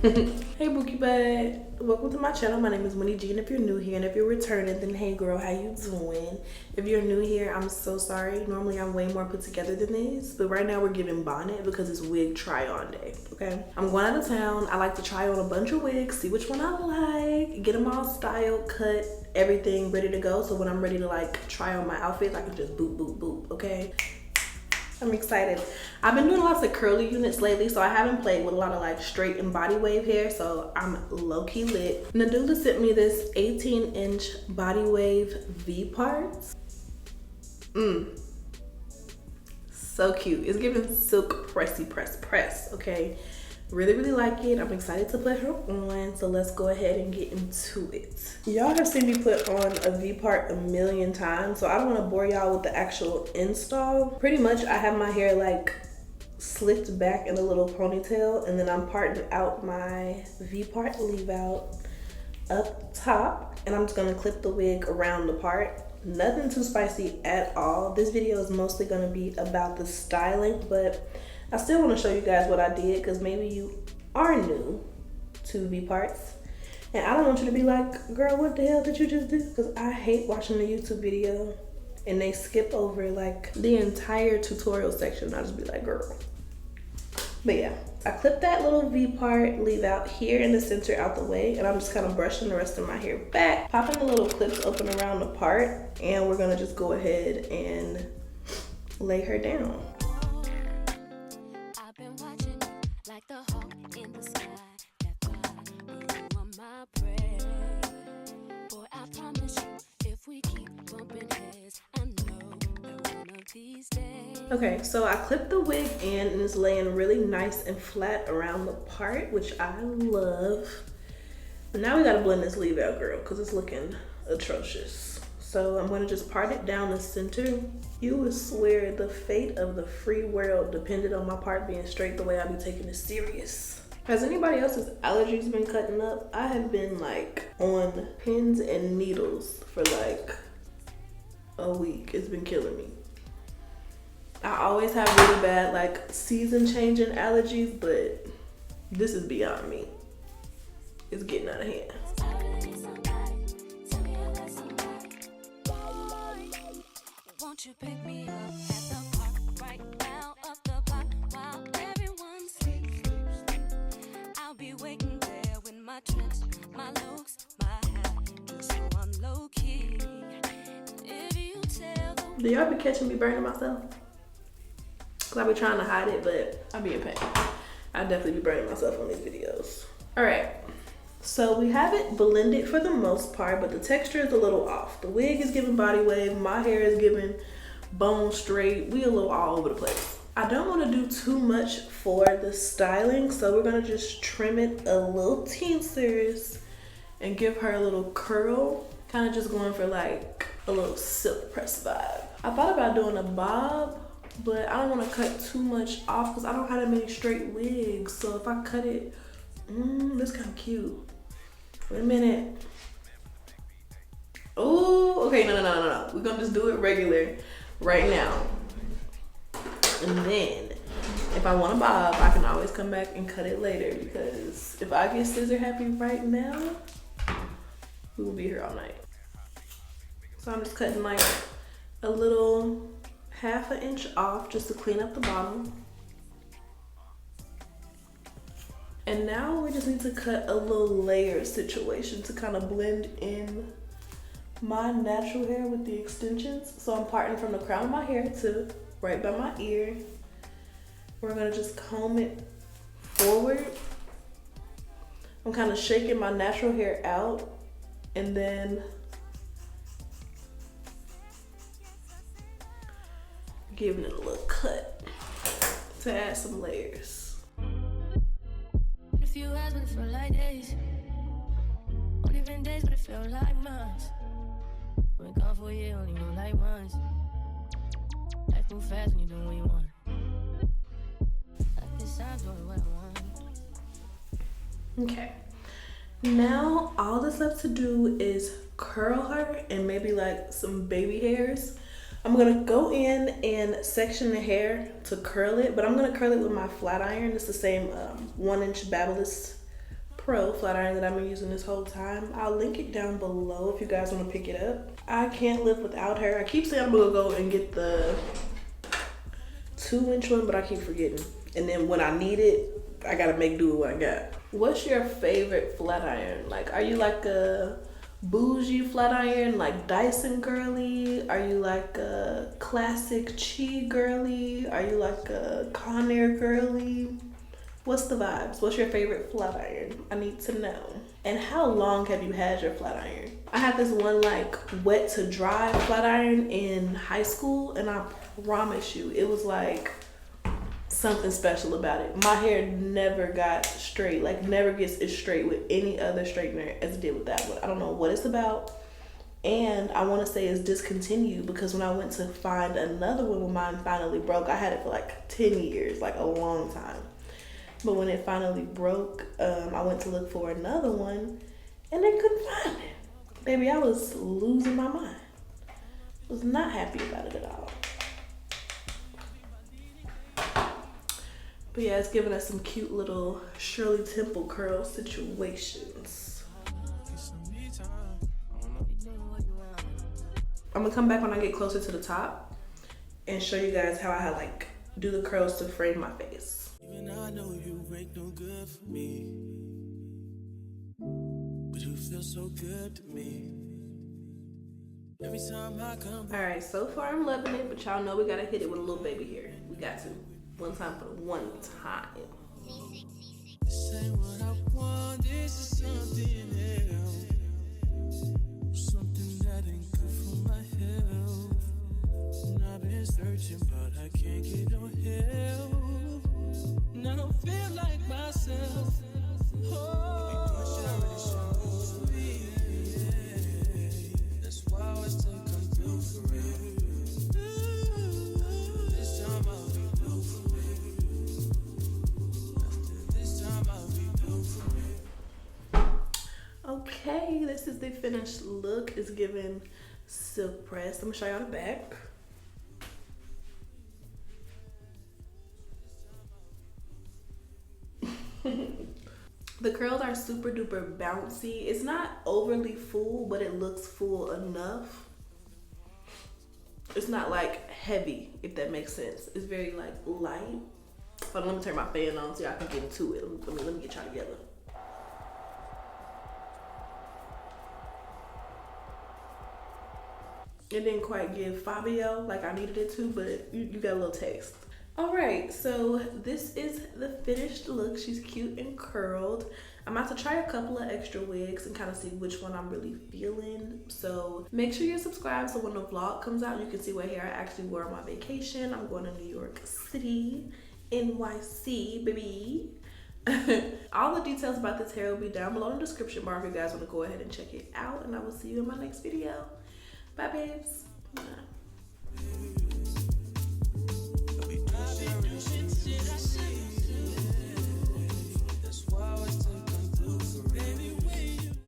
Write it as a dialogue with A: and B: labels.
A: Hey Bookie Bud, welcome to my channel. My name is Wynne, and if you're new here and if you're returning, then hey girl, how you doing? If you're new here, I'm so sorry. Normally I'm way more put together than this, but right now we're giving bonnet because it's wig try on day, okay? I'm going out of town. I like to try on a bunch of wigs, see which one I like, get them all styled, cut, everything ready to go. So when I'm ready to like try on my outfits, I can just boop, boop, boop, okay? I'm excited. I've been doing lots of curly units lately, so I haven't played with a lot of like straight and body wave hair, so I'm low-key lit. Nadula sent me this 18-inch body wave V parts. So cute. It's giving silk pressy press, okay? Really like it. I'm excited to put her on, so let's go ahead and get into it. Y'all have seen me put on a V part a million times, so I don't want to bore y'all with the actual install. Pretty much I have my hair like slicked back in a little ponytail, and then I'm parting out my V part leave out up top, and I'm just gonna clip the wig around the part. Nothing too spicy at all. This video is mostly gonna be about the styling, but I still want to show you guys what I did because maybe you are new to V parts. And I don't want you to be like, girl, what the hell did you just do? Because I hate watching the YouTube video and they skip over like the entire tutorial section. I just be like, girl. But yeah, I clipped that little V part, leave out here in the center out the way, and I'm just kind of brushing the rest of my hair back, popping the little clips open around the part, and we're gonna just go ahead and lay her down.
B: Like the hawk in the sky, that fly, you are my prey. Boy, I promise you, if we keep bumping heads, I know that one of these days.
A: Okay, so I clipped the wig in and it's laying really nice and flat around the part, which I love. But now we gotta blend this leave out, girl, because it's looking atrocious. So I'm gonna just part it down the center. You would swear the fate of the free world depended on my part being straight the way I be taking it serious. Has anybody else's allergies been cutting up? I have been like on pins and needles for like a week. It's been killing me. I always have really bad like season changing allergies, but this is beyond me. It's getting out of hand.
B: Won't you pick me up at the park right now, up the block while everyone sleeps? I'll be waiting there with my trench, my looks, my hat, just so I'm low key. If you tell the
A: Do y'all be catching me burning myself? Cause I be trying to hide it, but I be in pain. I definitely be burning myself on these videos. All right. So we have it blended for the most part, but the texture is a little off. The wig is giving body wave, my hair is giving bone straight. We a little all over the place. I don't want to do too much for the styling, so we're gonna just trim it a little teensers and give her a little curl. Kind of just going for like a little silk press vibe. I thought about doing a bob, but I don't want to cut too much off because I don't have that many straight wigs. So if I cut it, that's kind of cute. Wait a minute. Oh, okay, no. We're gonna just do it regular right now. And then if I want a bob, I can always come back and cut it later, because if I get scissor happy right now, we will be here all night. So I'm just cutting like a little ½ an inch off just to clean up the bottom. And now we just need to cut a little layer situation to kind of blend in my natural hair with the extensions. So I'm parting from the crown of my hair to right by my ear. We're gonna just comb it forward. I'm kind of shaking my natural hair out and then giving it a little cut to add some layers.
B: A few hours, but it feel like days. Only been days, but it feel like months. Been gone for a year, only know like once. Life move fast when you doing what you want. At this time, doing what I want.
A: Okay. Now all that's left to do is curl her and maybe like some baby hairs. I'm gonna go in and section the hair to curl it, but I'm gonna curl it with my flat iron. It's the same 1-inch Babyliss Pro flat iron that I've been using this whole time. I'll link it down below if you guys want to pick it up. I can't live without her. I keep saying I'm gonna go and get the 2-inch one, but I keep forgetting. And then when I need it, I gotta make do with what I got. What's your favorite flat iron? Like, are you like a bougie flat iron, like Dyson girly? Are you like a classic Chi girly? Are you like a Conair girly? What's the vibes? What's your favorite flat iron? I need to know. And how long have you had your flat iron? I had this one like wet to dry flat iron in high school, and I promise you, it was like something special about it. My hair never got straight, like never gets as straight with any other straightener as it did with that one. I don't know what it's about. And I want to say it's discontinued because when I went to find another one when mine finally broke, I had it for like 10 years, like a long time. But when it finally broke, I went to look for another one and they couldn't find it. Baby, I was losing my mind. I was not happy about it at all. But yeah, it's giving us some cute little Shirley Temple curl situations. I'm gonna come back when I get closer to the top and show you guys how I like do the curls to frame my face.
B: Even I know you ain't no good for me, but you feel so good to me. Every time I come.
A: All right, so far I'm loving it, but y'all know we gotta hit it with a little baby hair. We got to. One time for the one time.
B: This ain't what I want, this is something else. Something that ain't good for my health. And I've been searching, but I can't get no help. And I don't feel like myself. Oh, yeah. That's why I was to come through for real. This time I'll be blue for real. After this time I'll be blue for real.
A: Okay, this is the finished look. It's giving silk press. I'm gonna show y'all the back. The curls are super duper bouncy. It's not overly full, but it looks full enough. It's not like heavy, if that makes sense. It's very like light. But let me turn my fan on so y'all can get into it. Let me get y'all together. It didn't quite give Fabio like I needed it to, but you got a little taste. All right, so this is the finished look. She's cute and curled. I'm about to try a couple of extra wigs and kind of see which one I'm really feeling. So make sure you're subscribed so when the vlog comes out, you can see what hair I actually wore on my vacation. I'm going to New York City, NYC, baby. All the details about this hair will be down below in the description bar if you guys want to go ahead and check it out. And I will see you in my next video. Bye, babes.